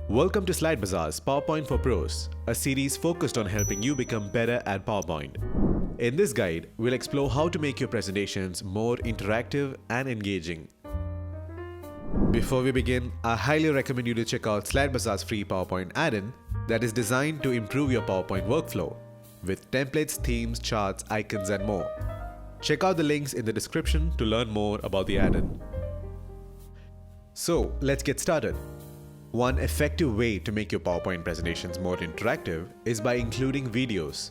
Welcome to SlideBazaar's PowerPoint for Pros, a series focused on helping you become better at PowerPoint. In this guide, we'll explore how to make your presentations more interactive and engaging. Before we begin, I highly recommend you to check out SlideBazaar's free PowerPoint add-in that is designed to improve your PowerPoint workflow with templates, themes, charts, icons, and more. Check out the links in the description to learn more about the add-in. So, let's get started. One effective way to make your PowerPoint presentations more interactive is by including videos.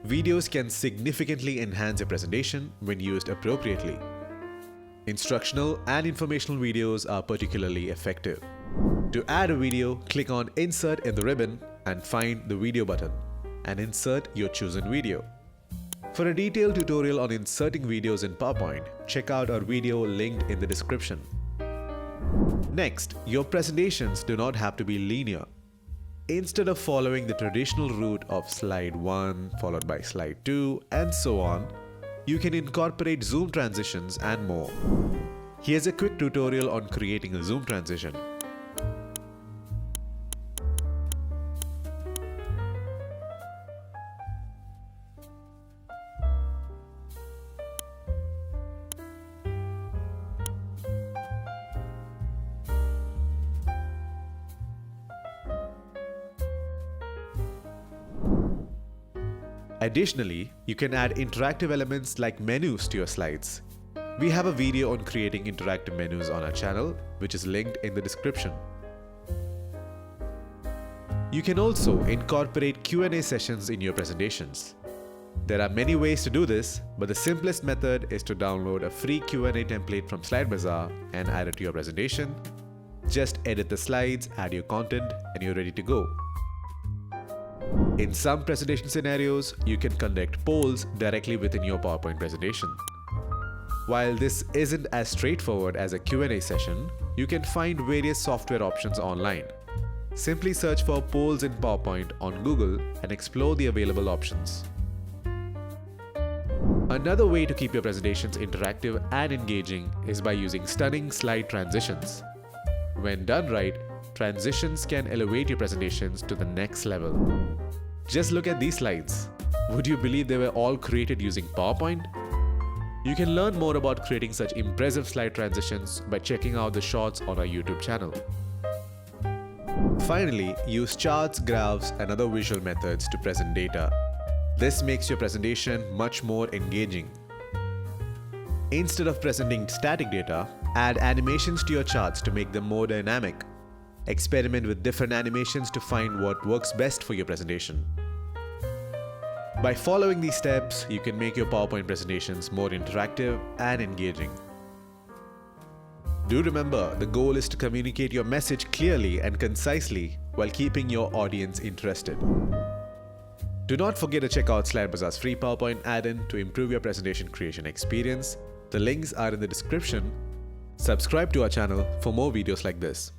Videos can significantly enhance your presentation when used appropriately. Instructional and informational videos are particularly effective. To add a video, click on Insert in the ribbon and find the video button, and insert your chosen video. For a detailed tutorial on inserting videos in PowerPoint, check out our video linked in the description. Next, your presentations do not have to be linear. Instead of following the traditional route of slide 1 followed by slide 2 and so on, you can incorporate zoom transitions and more. Here's a quick tutorial on creating a zoom transition. Additionally, you can add interactive elements like menus to your slides. We have a video on creating interactive menus on our channel, which is linked in the description. You can also incorporate Q&A sessions in your presentations. There are many ways to do this, but the simplest method is to download a free Q&A template from SlideBazaar and add it to your presentation. Just edit the slides, add your content, and you're ready to go. In some presentation scenarios, you can conduct polls directly within your PowerPoint presentation. While this isn't as straightforward as a Q&A session, you can find various software options online. Simply search for polls in PowerPoint on Google and explore the available options. Another way to keep your presentations interactive and engaging is by using stunning slide transitions. When done right, transitions can elevate your presentations to the next level. Just look at these slides. Would you believe they were all created using PowerPoint? You can learn more about creating such impressive slide transitions by checking out the shorts on our YouTube channel. Finally, use charts, graphs, and other visual methods to present data. This makes your presentation much more engaging. Instead of presenting static data, add animations to your charts to make them more dynamic. Experiment with different animations to find what works best for your presentation. By following these steps, you can make your PowerPoint presentations more interactive and engaging. Do remember, the goal is to communicate your message clearly and concisely while keeping your audience interested. Do not forget to check out SlideBazaar's free PowerPoint add-in to improve your presentation creation experience. The links are in the description. Subscribe to our channel for more videos like this.